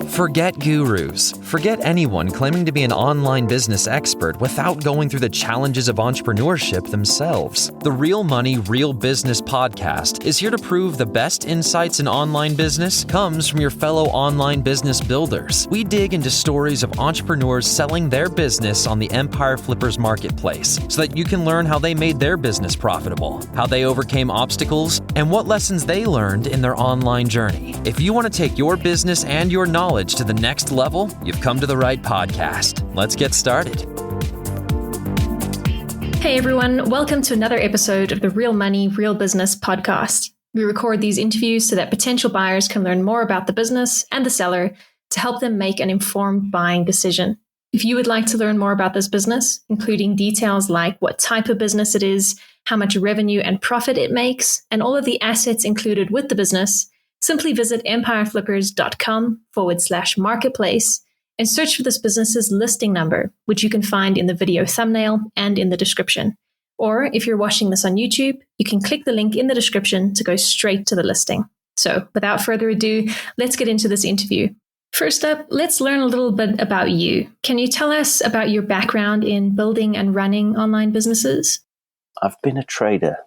Forget gurus. Forget anyone claiming to be an online business expert without going through the challenges of entrepreneurship themselves. The Real Money, Real Business podcast is here to prove the best insights in online business comes from your fellow online business builders. We dig into stories of entrepreneurs selling their business on the Empire Flippers marketplace so that you can learn how they made their business profitable, how they overcame obstacles, and what lessons they learned in their online journey. If you want to take your business and your knowledge to the next level, you've come to the right podcast. Let's get started. Hey everyone, welcome to another episode of the Real Money, Real Business podcast. We record these interviews so that potential buyers can learn more about the business and the seller to help them make an informed buying decision. If you would like to learn more about this business, including details like what type of business it is, how much revenue and profit it makes, and all of the assets included with the business, simply visit empireflippers.com/marketplace and search for this business's listing number, which you can find in the video thumbnail and in the description. Or if you're watching this on YouTube, you can click the link in the description to go straight to the listing. So without further ado, let's get into this interview. First up, let's learn a little bit about you. Can you tell us about your background in building and running online businesses? I've been a trader,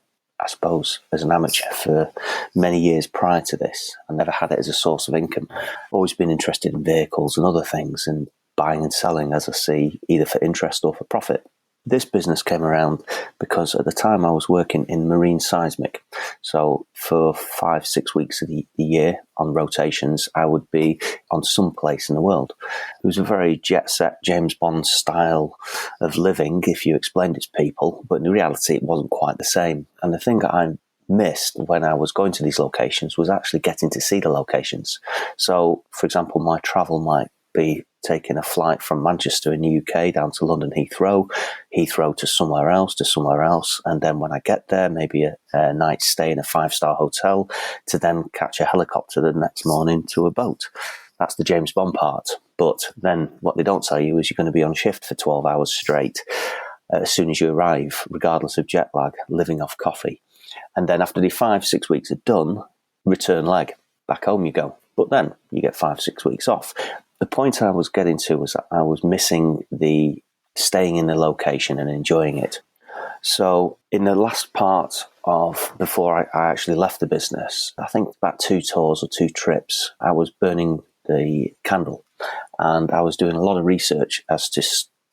I suppose, as an amateur for many years prior to this. I never had it as a source of income. Always been interested in vehicles and other things and buying and selling as I see, either for interest or for profit. This business came around because at the time I was working in marine seismic. So for 5-6 weeks of the year on rotations, I would be on some place in the world. It was a very jet-set James Bond style of living if you explained it to people, but in reality it wasn't quite the same. And the thing that I missed when I was going to these locations was actually getting to see the locations. So, for example, my travel might be taking a flight from Manchester in the UK down to London Heathrow to somewhere else. And then when I get there, maybe a night stay in a 5-star hotel to then catch a helicopter the next morning to a boat. That's the James Bond part. But then what they don't tell you is you're going to be on shift for 12 hours straight as soon as you arrive, regardless of jet lag, living off coffee. And then after the 5-6 weeks are done, return leg, back home you go. But then you get 5-6 weeks off. The point I was getting to was that I was missing the staying in the location and enjoying it. So in the last part of before I actually left the business, I think about 2 tours or 2 trips, I was burning the candle and I was doing a lot of research as to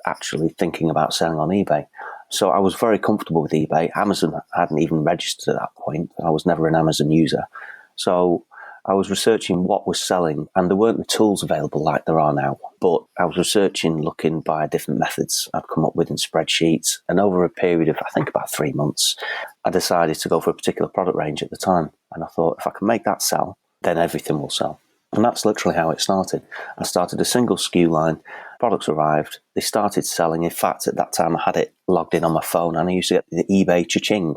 actually thinking about selling on eBay. So I was very comfortable with eBay. Amazon hadn't even registered at that point. I was never an Amazon user. So I was researching what was selling, and there weren't the tools available like there are now. But I was researching, looking by different methods I'd come up with in spreadsheets. And over a period of, I think, about 3 months, I decided to go for a particular product range at the time. And I thought, if I can make that sell, then everything will sell. And that's literally how it started. I started a single SKU line. Products arrived. They started selling. In fact, at that time, I had it logged in on my phone, and I used to get the eBay cha-ching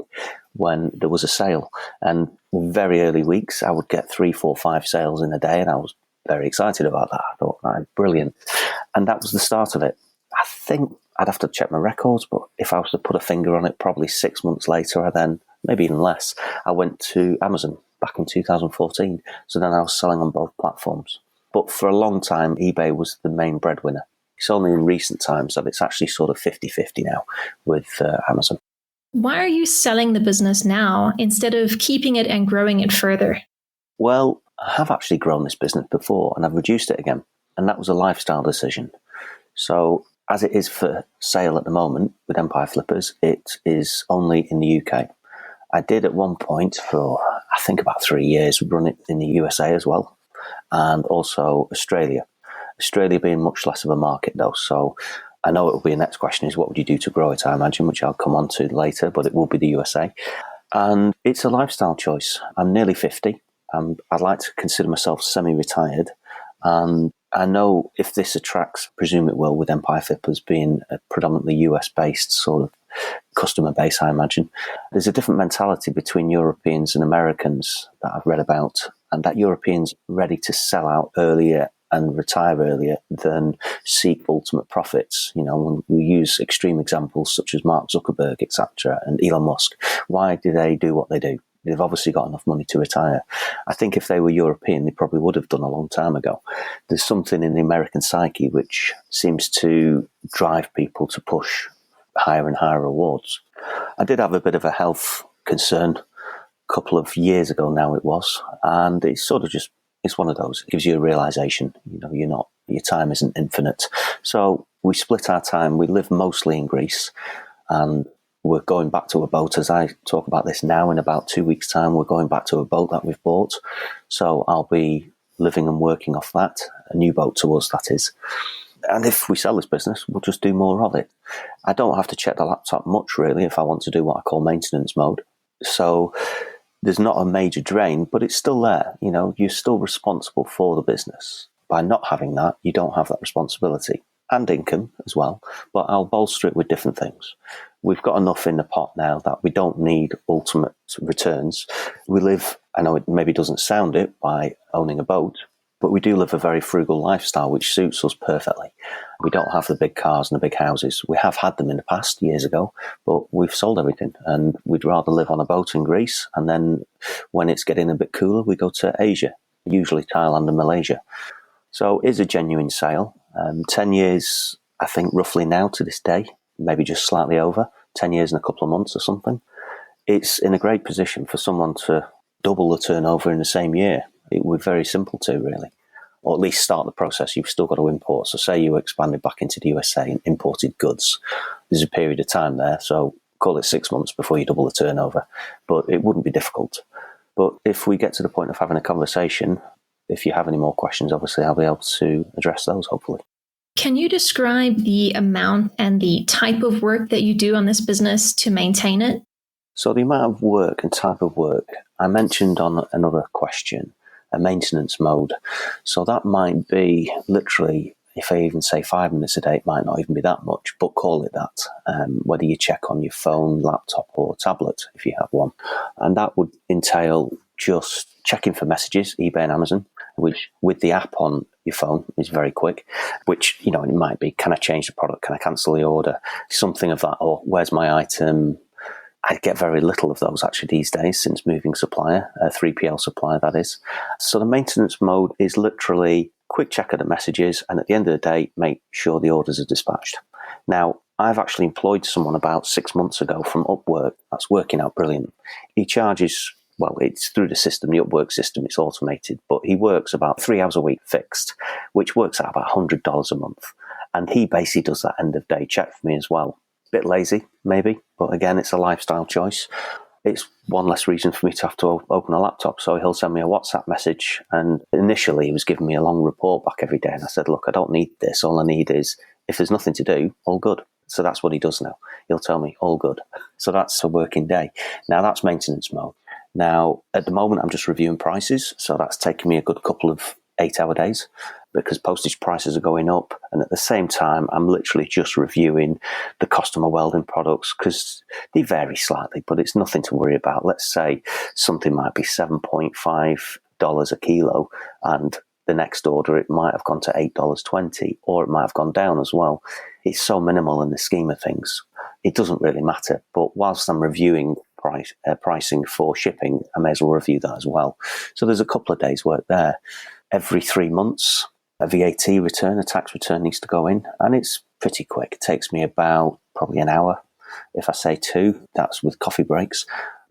when there was a sale. And very early weeks, I would get 3, 4, 5 sales in a day, and I was very excited about that. I thought, brilliant. And that was the start of it. I think I'd have to check my records, but if I was to put a finger on it, probably 6 months later, maybe even less, I went to Amazon back in 2014. So then I was selling on both platforms. But for a long time, eBay was the main breadwinner. It's only in recent times that it's actually sort of 50-50 now with Amazon. Why are you selling the business now instead of keeping it and growing it further? Well, I have actually grown this business before and I've reduced it again. And that was a lifestyle decision. So as it is for sale at the moment with Empire Flippers, it is only in the UK. I did at one point for, I think, about 3 years, run it in the USA as well, and also Australia. Australia being much less of a market though, so I know it will be the next question is what would you do to grow it, I imagine, which I'll come on to later, but it will be the USA. And it's a lifestyle choice. I'm nearly 50. I'd like to consider myself semi-retired. And I know if this attracts, presume it will, with Empire Flippers being a predominantly US-based sort of customer base, I imagine. There's a different mentality between Europeans and Americans that I've read about, and that Europeans are ready to sell out earlier and retire earlier than seek ultimate profits. You know, when we use extreme examples such as Mark Zuckerberg, etc., and Elon Musk. Why do they do what they do? They've obviously got enough money to retire. I think if they were European, they probably would have done a long time ago. There's something in the American psyche which seems to drive people to push higher and higher rewards. I did have a bit of a health concern a couple of years ago now it was, and it's sort of just, it's one of those. It gives you a realization, your time isn't infinite. So we split our time. We live mostly in Greece, and we're going back to a boat. As I talk about this now, in about 2 weeks' time, we're going back to a boat that we've bought. So I'll be living and working off that, a new boat to us, that is. And if we sell this business, we'll just do more of it. I don't have to check the laptop much, really, if I want to do what I call maintenance mode. So there's not a major drain, but it's still there. You're still responsible for the business. By not having that, you don't have that responsibility and income as well, but I'll bolster it with different things. We've got enough in the pot now that we don't need ultimate returns. We live, I know it maybe doesn't sound it by owning a boat, but we do live a very frugal lifestyle, which suits us perfectly. We don't have the big cars and the big houses. We have had them in the past, years ago, but we've sold everything, and we'd rather live on a boat in Greece, and then when it's getting a bit cooler, we go to Asia, usually Thailand and Malaysia. So it's a genuine sale. 10 years, I think, roughly now to this day, maybe just slightly over, 10 years and a couple of months or something. It's in a great position for someone to double the turnover in the same year. It would be very simple to, really. Or at least start the process. You've still got to import. So say you expanded back into the USA and imported goods. There's a period of time there, so call it 6 months before you double the turnover. But it wouldn't be difficult. But if we get to the point of having a conversation, if you have any more questions, obviously I'll be able to address those, hopefully. Can you describe the amount and the type of work that you do on this business to maintain it? So the amount of work and type of work, I mentioned on another question, a maintenance mode. So that might be literally, if I even say 5 minutes a day, it might not even be that much, but call it that. Whether you check on your phone, laptop or tablet, if you have one. And that would entail just checking for messages, eBay and Amazon, which with the app on your phone is very quick, which, it might be, can I change the product? Can I cancel the order? Something of that, or where's my item? I get very little of those actually these days since moving supplier, a 3PL supplier that is. So the maintenance mode is literally quick check of the messages, and at the end of the day, make sure the orders are dispatched. Now, I've actually employed someone about 6 months ago from Upwork. That's working out brilliant. He charges, well, it's through the system, the Upwork system, it's automated, but he works about 3 hours a week fixed, which works out about $100 a month. And he basically does that end of day check for me as well. Bit lazy, maybe, but again, it's a lifestyle choice. It's one less reason for me to have to open a laptop. So he'll send me a WhatsApp message, and initially he was giving me a long report back every day, and I said, look, I don't need this. All I need is, if there's nothing to do, all good. So that's what he does now. He'll tell me, all good. So that's a working day. Now that's maintenance mode. Now, at the moment, I'm just reviewing prices, so that's taken me a good couple of 8-hour days, because postage prices are going up, and at the same time I'm literally just reviewing the cost of my welding products, because they vary slightly, but it's nothing to worry about. Let's say something might be $7.5 a kilo, and the next order it might have gone to $8.20, or it might have gone down as well. It's so minimal in the scheme of things, it doesn't really matter. But whilst I'm reviewing pricing for shipping, I may as well review that as well. So there's a couple of days work there. Every 3 months, a VAT return, a tax return needs to go in, and it's pretty quick. It takes me about probably an hour. If I say 2, that's with coffee breaks.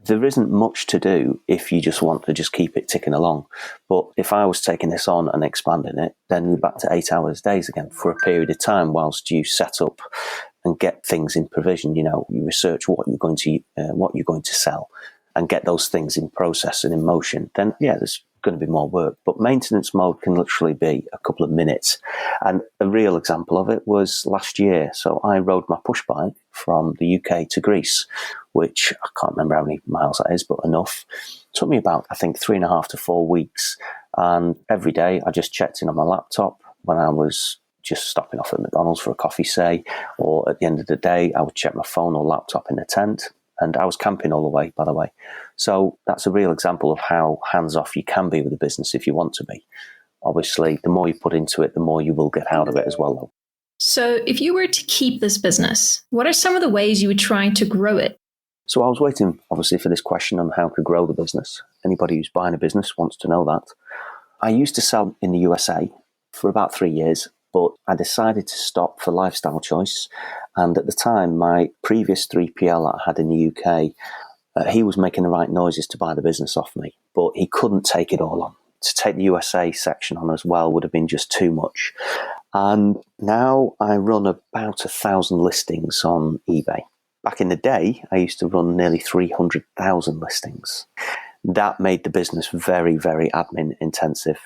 There isn't much to do if you just want to just keep it ticking along. But if I was taking this on and expanding it, then we're back to 8 hours days again for a period of time whilst you set up and get things in provision. You research what you're going to sell and get those things in process and in motion. Then, yeah, there's going to be more work. But maintenance mode can literally be a couple of minutes. And a real example of it was last year. So I rode my push bike from the UK to Greece, which I can't remember how many miles that is, but enough. It took me about, I think, 3.5 to 4 weeks. And every day I just checked in on my laptop when I was just stopping off at McDonald's for a coffee, say, or at the end of the day, I would check my phone or laptop in the tent. And I was camping all the way, by the way. So that's a real example of how hands-off you can be with a business if you want to be. Obviously, the more you put into it, the more you will get out of it as well, though. So if you were to keep this business, what are some of the ways you would try to grow it? So I was waiting, obviously, for this question on how to grow the business. Anybody who's buying a business wants to know that. I used to sell in the USA for about 3 years, but I decided to stop for lifestyle choice. And at the time, my previous 3PL that I had in the UK, he was making the right noises to buy the business off me, but he couldn't take it all on. To take the USA section on as well would have been just too much. And now I run about 1,000 listings on eBay. Back in the day, I used to run nearly 300,000 listings. That made the business very, very admin intensive.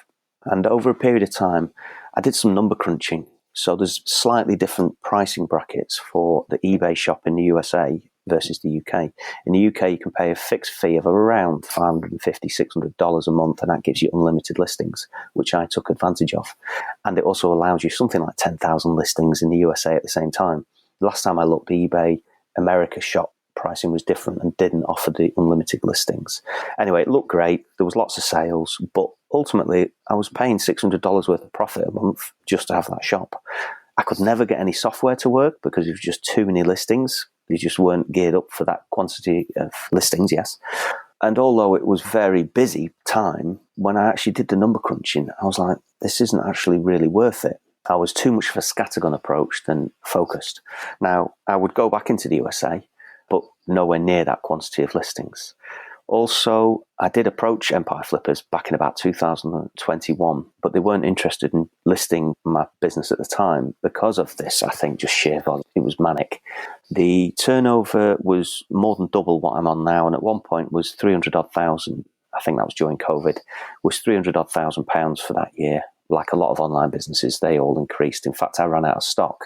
And over a period of time, I did some number crunching. So there's slightly different pricing brackets for the eBay shop in the USA versus the UK. In the UK, you can pay a fixed fee of around $550, $600 a month, and that gives you unlimited listings, which I took advantage of. And it also allows you something like 10,000 listings in the USA at the same time. The last time I looked, the eBay America shop pricing was different and didn't offer the unlimited listings. Anyway, it looked great. There was lots of sales, but ultimately I was paying $600 worth of profit a month just to have that shop. I could never get any software to work because it was just too many listings. They just weren't geared up for that quantity of listings, yes. And although it was very busy time, when I actually did the number crunching, I was like, this isn't actually really worth it. I was too much of a scattergun approach than focused. Now, I would go back into the USA, but nowhere near that quantity of listings. Also, I did approach Empire Flippers back in about 2021, but they weren't interested in listing my business at the time because of this, I think, just sheer volume. It was manic. The turnover was more than double what I'm on now, and at one point was 300,000. I think that was during COVID, was 300,000 pounds for that year. Like a lot of online businesses, they all increased. In fact, I ran out of stock.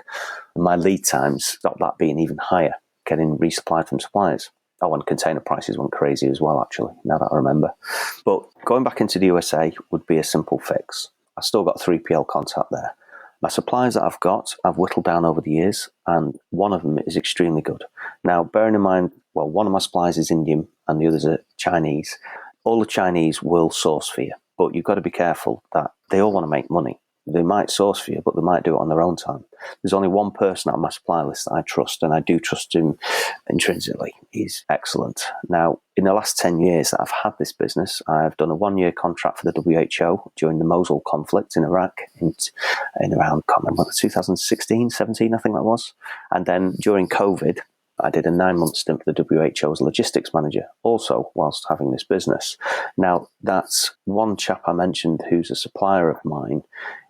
And my lead times stopped that being even higher, getting resupplied from suppliers. Oh, and container prices went crazy as well, actually, now that I remember. But going back into the USA would be a simple fix. I've still got 3PL contact there. My suppliers that I've whittled down over the years, and one of them is extremely good. Now, bearing in mind, well, one of my suppliers is Indian and the others are Chinese. All the Chinese will source for you, but you've got to be careful that they all want to make money. They might source for you, but they might do it on their own time. There's only one person on my supply list that I trust, and I do trust him intrinsically. He's excellent. Now, in the last 10 years that I've had this business, I've done a 1-year contract for the WHO during the Mosul conflict in Iraq in around, I can't remember, 2016, 17, I think that was. And then during COVID, I did a 9-month stint for the WHO as logistics manager, also whilst having this business. Now, that's one chap I mentioned who's a supplier of mine.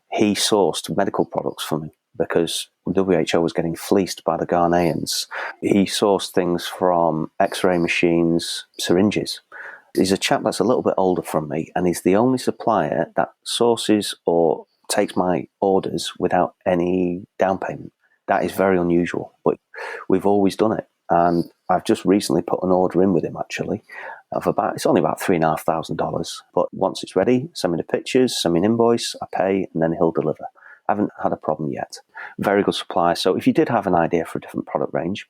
He sourced medical products for me because WHO was getting fleeced by the Ghanaians. He sourced things from X-ray machines, syringes. He's a chap that's a little bit older from me, and he's the only supplier that sources or takes my orders without any down payment. That is very unusual, but we've always done it. And I've just recently put an order in with him, actually, it's only about $3,500. But once it's ready, send me the pictures, send me an invoice, I pay, and then he'll deliver. I haven't had a problem yet. Very good supplier. So if you did have an idea for a different product range,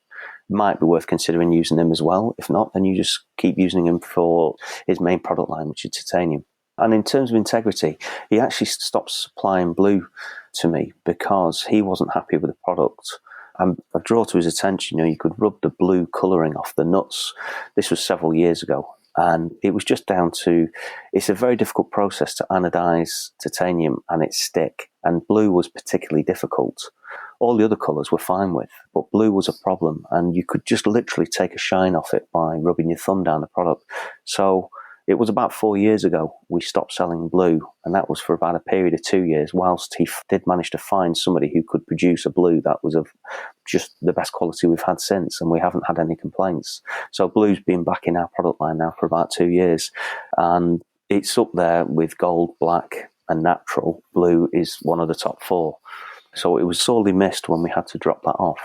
it might be worth considering using him as well. If not, then you just keep using him for his main product line, which is titanium. And in terms of integrity, he actually stopped supplying blue to me because he wasn't happy with the product. I draw to his attention, you could rub the blue colouring off the nuts. This was several years ago. And it was just down to, it's a very difficult process to anodise titanium and its stick. And blue was particularly difficult. All the other colours were fine with, but blue was a problem. And you could just literally take a shine off it by rubbing your thumb down the product. So it was about 4 years ago we stopped selling blue, and that was for about a period of 2 years, whilst he did manage to find somebody who could produce a blue that was of just the best quality we've had since, and we haven't had any complaints. So blue's been back in our product line now for about 2 years, and it's up there with gold, black, and natural. Blue is one of the top 4. So it was sorely missed when we had to drop that off.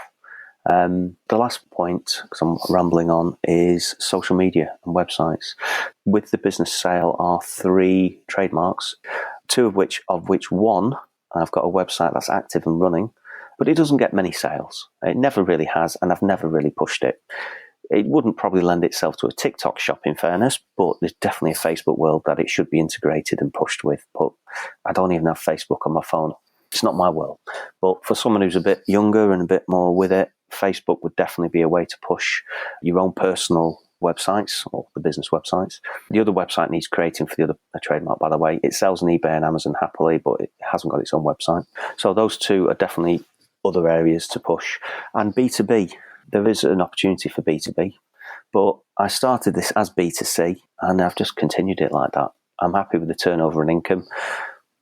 The last point, because I'm rambling on, is social media and websites. With the business sale are 3 trademarks, 2 of which one, I've got a website that's active and running, but it doesn't get many sales. It never really has, and I've never really pushed it. It wouldn't probably lend itself to a TikTok shop, in fairness, but there's definitely a Facebook world that it should be integrated and pushed with. But I don't even have Facebook on my phone. It's not my world. But for someone who's a bit younger and a bit more with it, Facebook would definitely be a way to push your own personal websites or the business websites. The other website needs creating for the other trademark, by the way. It sells on eBay and Amazon happily, but it hasn't got its own website. So those two are definitely other areas to push. And B2B, there is an opportunity for B2B, but I started this as B2C and I've just continued it like that. I'm happy with the turnover and income,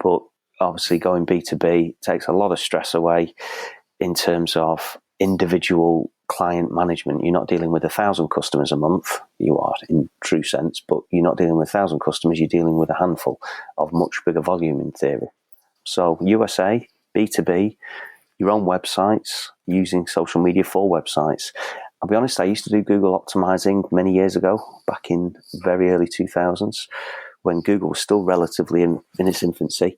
but obviously going B2B takes a lot of stress away in terms of individual client management. You're not dealing with 1,000 customers a month. You are in true sense, but you're not dealing with 1,000 customers. You're dealing with a handful of much bigger volume in theory. So USA, B2B, your own websites, using social media for websites. I'll be honest, I used to do Google optimizing many years ago, back in very early 2000s, when Google was still relatively in its infancy.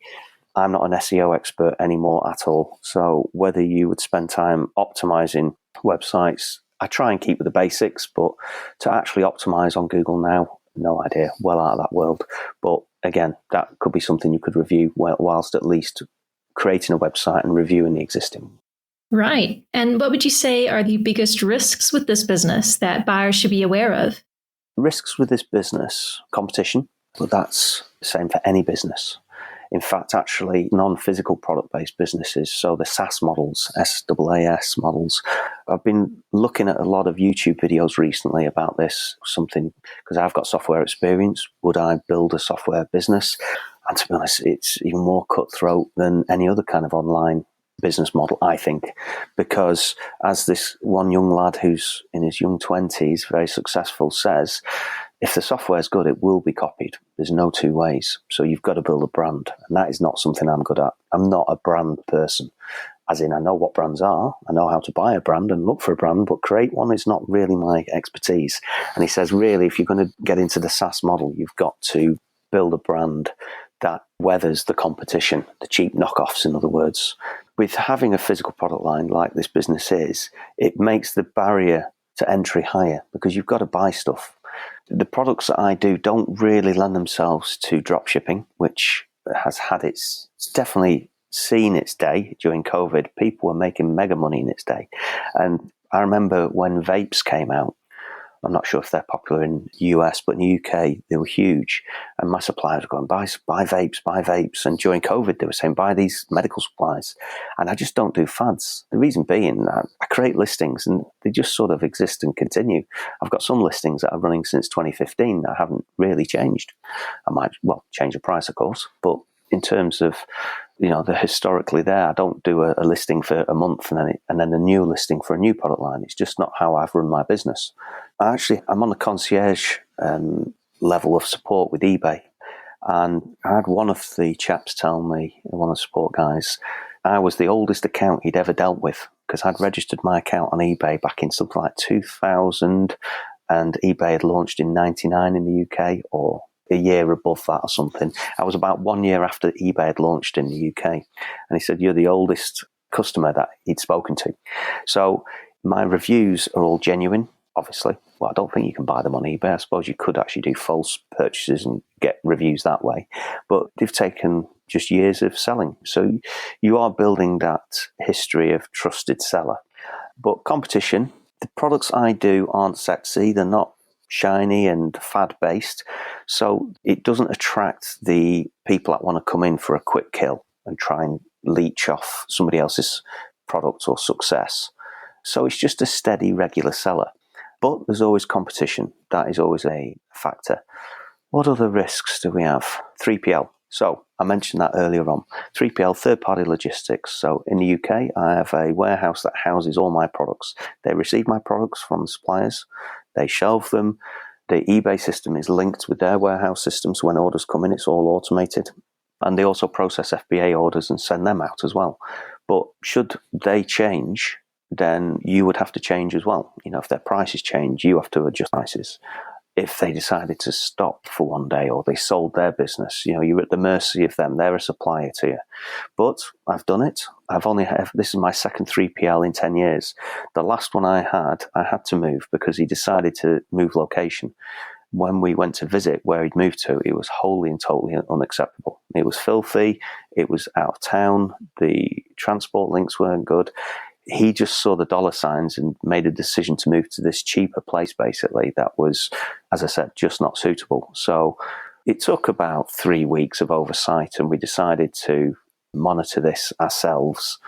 I'm not an SEO expert anymore at all. So whether you would spend time optimizing websites, I try and keep with the basics, but to actually optimize on Google now, no idea, well out of that world. But again, that could be something you could review whilst at least creating a website and reviewing the existing. Right. And what would you say are the biggest risks with this business that buyers should be aware of? Risks with this business, competition, but that's the same for any business. In fact, actually, non-physical product-based businesses, so the SaaS models, SaaS models, I've been looking at a lot of YouTube videos recently about this, something, because I've got software experience. Would I build a software business? And to be honest, it's even more cutthroat than any other kind of online business model, I think, because as this one young lad who's in his young 20s, very successful, says, if the software is good, it will be copied. There's no two ways. So you've got to build a brand. And that is not something I'm good at. I'm not a brand person. As in, I know what brands are. I know how to buy a brand and look for a brand, but create one is not really my expertise. And he says, really, if you're going to get into the SaaS model, you've got to build a brand that weathers the competition, the cheap knockoffs, in other words. With having a physical product line like this business is, it makes the barrier to entry higher because you've got to buy stuff. The products that I do don't really lend themselves to drop shipping, which has had it's definitely seen its day during COVID. People were making mega money in its day. And I remember when vapes came out, I'm not sure if they're popular in the US, but in the UK, they were huge. And my suppliers were going, buy vapes. And during COVID, they were saying, buy these medical supplies. And I just don't do fads. The reason being that I create listings and they just sort of exist and continue. I've got some listings that are running since 2015 that haven't really changed. I might, change the price, of course, but in terms of, they're historically there. I don't do a listing for a month and then a new listing for a new product line. It's just not how I've run my business. I'm on the concierge level of support with eBay. And I had one of the chaps tell me, one of the support guys, I was the oldest account he'd ever dealt with because I'd registered my account on eBay back in something like 2000 and eBay had launched in 99 in the UK or a year above that or something. I was about 1 year after eBay had launched in the UK. And he said, you're the oldest customer that he'd spoken to. So my reviews are all genuine, obviously. Well, I don't think you can buy them on eBay. I suppose you could actually do false purchases and get reviews that way. But they've taken just years of selling. So you are building that history of trusted seller. But competition, the products I do aren't sexy. They're not shiny and fad-based. So it doesn't attract the people that want to come in for a quick kill and try and leech off somebody else's product or success. So it's just a steady, regular seller. But there's always competition. That is always a factor. What other risks do we have? 3PL. So I mentioned that earlier on. 3PL, third-party logistics. So in the UK, I have a warehouse that houses all my products. They receive my products from the suppliers. They shelve them. The eBay system is linked with their warehouse system, so when orders come in, it's all automated. And they also process FBA orders and send them out as well. But should they change, then you would have to change as well. If their prices change, you have to adjust prices. If they decided to stop for one day or they sold their business, you're at the mercy of them. They're a supplier to you. But I've done it. This is my second 3PL in 10 years. The last one I had to move because he decided to move location. When we went to visit where he'd moved to, it was wholly and totally unacceptable. It was filthy. It was out of town. The transport links weren't good. he just saw the dollar signs and made a decision to move to this cheaper place, basically, that was, as I said, just not suitable. So it took about 3 weeks of oversight, and we decided to monitor this ourselves.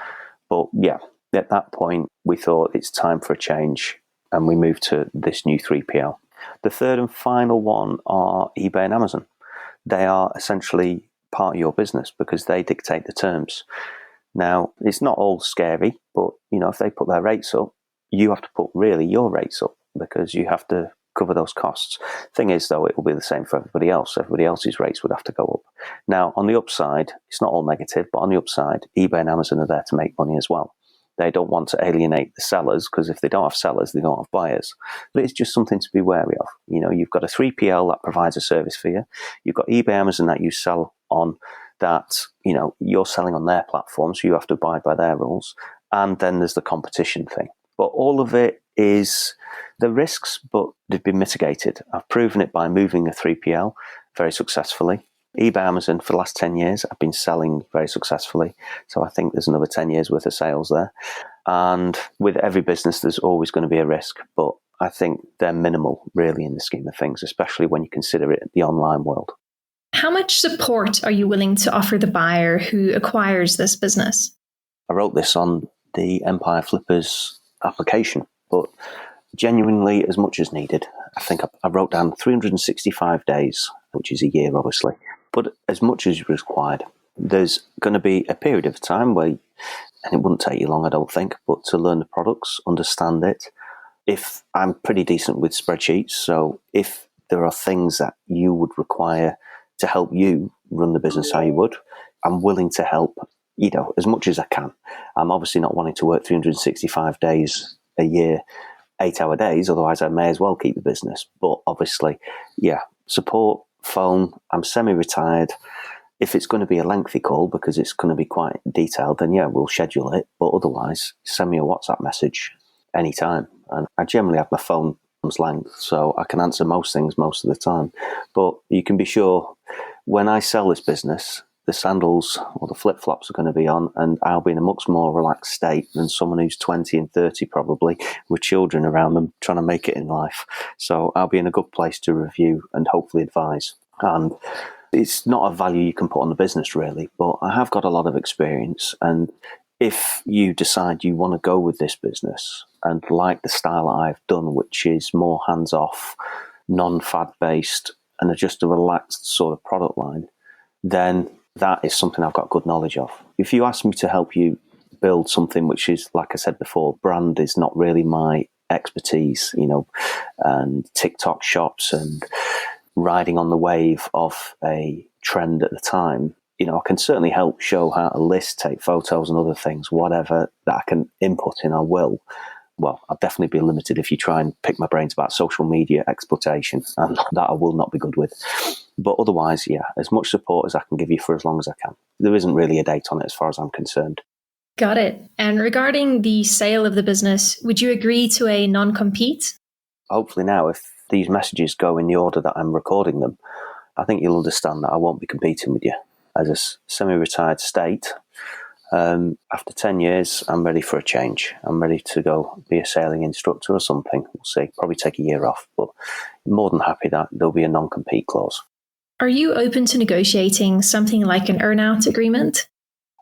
But yeah, at that point, we thought it's time for a change, and we moved to this new 3PL. The third and final one are eBay and Amazon. They are essentially part of your business because they dictate the terms. Now, it's not all scary, but if they put their rates up, you have to put really your rates up because you have to cover those costs. Thing is, though, it will be the same for everybody else. Everybody else's rates would have to go up. Now, on the upside, it's not all negative, but on the upside, eBay and Amazon are there to make money as well. They don't want to alienate the sellers because if they don't have sellers, they don't have buyers. But it's just something to be wary of. You've got a 3PL that provides a service for you. You've got eBay, Amazon that you sell on that, you're selling on their platform, so you have to abide by their rules. And then there's the competition thing. But all of it is the risks, but they've been mitigated. I've proven it by moving a 3PL very successfully. eBay, Amazon, for the last 10 years, I've been selling very successfully. So I think there's another 10 years worth of sales there. And with every business, there's always going to be a risk. But I think they're minimal, really, in the scheme of things, especially when you consider it the online world. How much support are you willing to offer the buyer who acquires this business? I wrote this on the Empire Flippers application, but genuinely as much as needed. I think I wrote down 365 days, which is a year, obviously, but as much as required. There's going to be a period of time where, and it wouldn't take you long, I don't think, but to learn the products, understand it. If I'm pretty decent with spreadsheets, so if there are things that you would require to help you run the business how you would, I'm willing to help, as much as I can. I'm obviously not wanting to work 365 days a year, 8-hour days, otherwise I may as well keep the business. But obviously, support, phone, I'm semi-retired. If it's going to be a lengthy call because it's going to be quite detailed, then we'll schedule it. But otherwise, send me a WhatsApp message anytime. And I generally have my phone arm's length, so I can answer most things most of the time. But you can be sure when I sell this business, the sandals or the flip-flops are going to be on, and I'll be in a much more relaxed state than someone who's 20 and 30 probably, with children around them trying to make it in life. So I'll be in a good place to review and hopefully advise. And it's not a value you can put on the business, really, but I have got a lot of experience. And if you decide you want to go with this business and like the style I've done, which is more hands-off, non-fad-based, and just a relaxed sort of product line, then that is something I've got good knowledge of. If you ask me to help you build something which is, like I said before, brand is not really my expertise, and TikTok shops and riding on the wave of a trend at the time, I can certainly help show how to list, take photos and other things, whatever that I can input in, I will. Well, I'll definitely be limited if you try and pick my brains about social media exploitation, and that I will not be good with. But otherwise, as much support as I can give you for as long as I can. There isn't really a date on it as far as I'm concerned. Got it. And regarding the sale of the business, would you agree to a non-compete? Hopefully now, if these messages go in the order that I'm recording them, I think you'll understand that I won't be competing with you. As a semi-retired state, after 10 years, I'm ready for a change. I'm ready to go be a sailing instructor or something. We'll see. Probably take a year off, but more than happy that there'll be a non-compete clause. Are you open to negotiating something like an Earnout Agreement?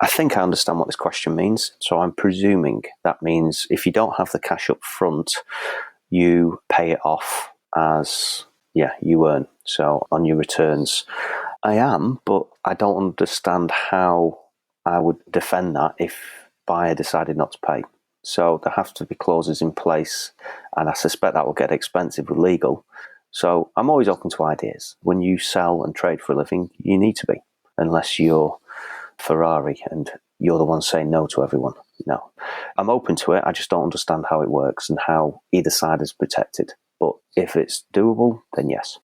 I think I understand what this question means. So I'm presuming that means if you don't have the cash up front, you pay it off as, you earn. So on your returns. I am, but I don't understand how I would defend that if buyer decided not to pay. So there have to be clauses in place, and I suspect that will get expensive with legal. So I'm always open to ideas. When you sell and trade for a living, you need to be, unless you're Ferrari and you're the one saying no to everyone. No, I'm open to it. I just don't understand how it works and how either side is protected. But if it's doable, then yes.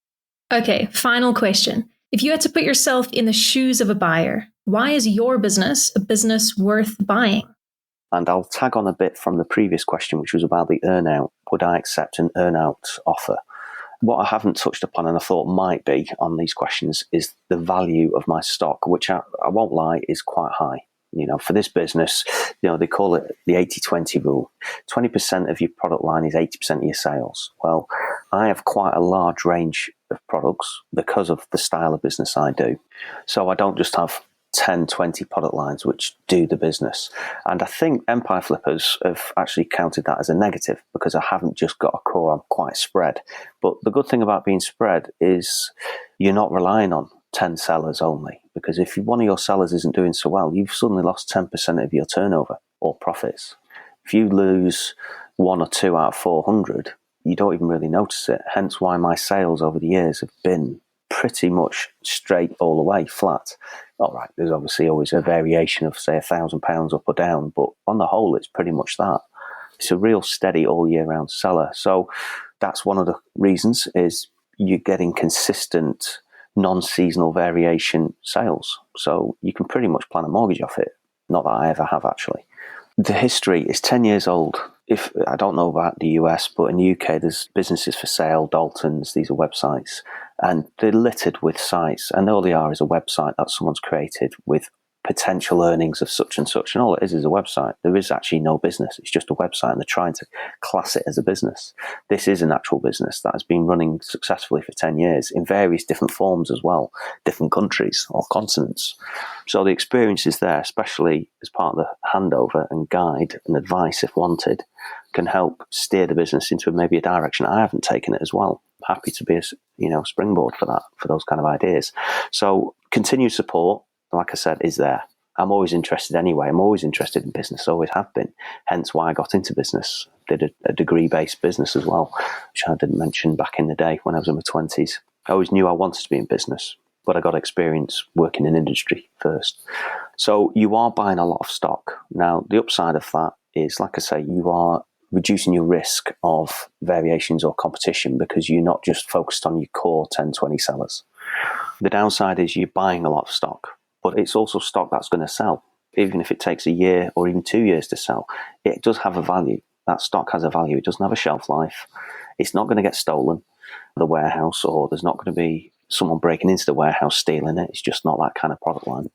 Okay, final question. If you had to put yourself in the shoes of a buyer, why is your business a business worth buying? And I'll tag on a bit from the previous question, which was about the earnout. Would I accept an earnout offer? What I haven't touched upon and I thought might be on these questions is the value of my stock, which I won't lie is quite high. For this business, they call it the 80-20 rule. 20% of your product line is 80% of your sales. Well, I have quite a large range of products because of the style of business I do. So I don't just have 10, 20 product lines which do the business. And I think Empire Flippers have actually counted that as a negative because I haven't just got a core, I'm quite spread. But the good thing about being spread is you're not relying on 10 sellers only, because if one of your sellers isn't doing so well, you've suddenly lost 10% of your turnover or profits. If you lose 1 or 2 out of 400, you don't even really notice it. Hence why my sales over the years have been pretty much straight all the way, flat. All right, there's obviously always a variation of, say, £1,000 up or down, but on the whole, it's pretty much that. It's a real steady all year round seller. So that's one of the reasons is you're getting consistent non-seasonal variation sales. So you can pretty much plan a mortgage off it. Not that I ever have, actually. The history is 10 years old. If I don't know about the US, but in the UK, there's businesses for sale, Dalton's, these are websites, and they're littered with sites. And all they are is a website that someone's created with potential earnings of such and such. And all it is a website. There is actually no business. It's just a website, and they're trying to class it as a business. This is an actual business that has been running successfully for 10 years in various different forms as well, different countries or continents. So the experience is there, especially as part of the handover and guide and advice, if wanted, can help steer the business into maybe a direction I haven't taken it as well. I'm happy to be a springboard for that, for those kind of ideas. So continued support, like I said, is there. I'm always interested anyway. I'm always interested in business, always have been. Hence why I got into business. Did a degree-based business as well, which I didn't mention back in the day when I was in my 20s. I always knew I wanted to be in business, but I got experience working in industry first. So you are buying a lot of stock. Now, the upside of that is, like I say, you are reducing your risk of variations or competition because you're not just focused on your core 10, 20 sellers. The downside is you're buying a lot of stock, but it's also stock that's going to sell. Even if it takes a year or even 2 years to sell, it does have a value. That stock has a value. It doesn't have a shelf life. It's not going to get stolen, the warehouse, or there's not going to be someone breaking into the warehouse stealing it. It's just not that kind of product line.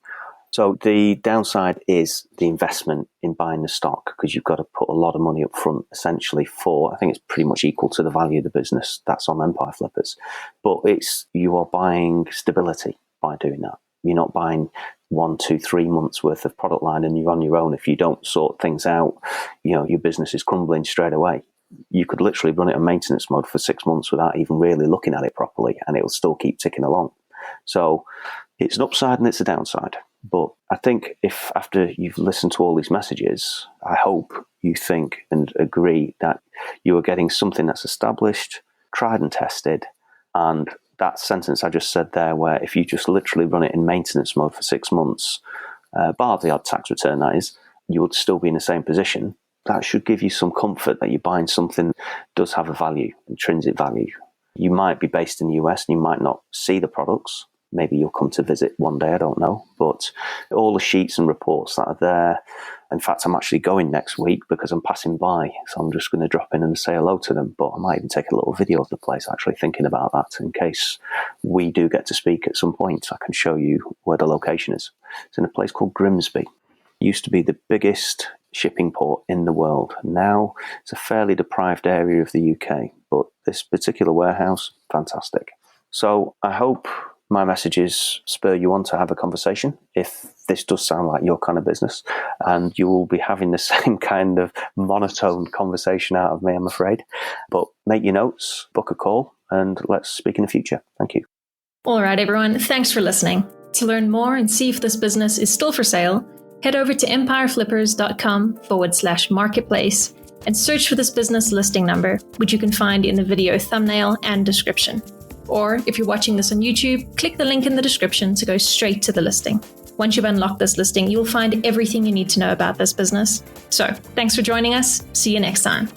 So the downside is the investment in buying the stock, because you've got to put a lot of money up front, essentially I think it's pretty much equal to the value of the business that's on Empire Flippers. But you are buying stability by doing that. You're not buying 1, 2, 3 months worth of product line and you're on your own. If you don't sort things out, your business is crumbling straight away. You could literally run it in maintenance mode for 6 months without even really looking at it properly, and it will still keep ticking along. So it's an upside and it's a downside. But I think if after you've listened to all these messages, I hope you think and agree that you are getting something that's established, tried and tested, and that sentence I just said there, where if you just literally run it in maintenance mode for 6 months, bar the odd tax return that is, you would still be in the same position. That should give you some comfort that you're buying something that does have a value, intrinsic value. You might be based in the US and you might not see the products. Maybe you'll come to visit one day, I don't know. But all the sheets and reports that are there. In fact, I'm actually going next week because I'm passing by. So I'm just going to drop in and say hello to them. But I might even take a little video of the place, actually thinking about that in case we do get to speak at some point. I can show you where the location is. It's in a place called Grimsby. It used to be the biggest shipping port in the world. Now it's a fairly deprived area of the UK. But this particular warehouse, fantastic. So I hope my messages spur you on to have a conversation if this does sound like your kind of business, and you will be having the same kind of monotone conversation out of me, I'm afraid. But make your notes, book a call, and let's speak in the future. Thank you. All right, everyone. Thanks for listening. To learn more and see if this business is still for sale, head over to empireflippers.com/marketplace and search for this business listing number, which you can find in the video thumbnail and description. Or if you're watching this on YouTube, click the link in the description to go straight to the listing. Once you've unlocked this listing, you'll find everything you need to know about this business. So, thanks for joining us. See you next time.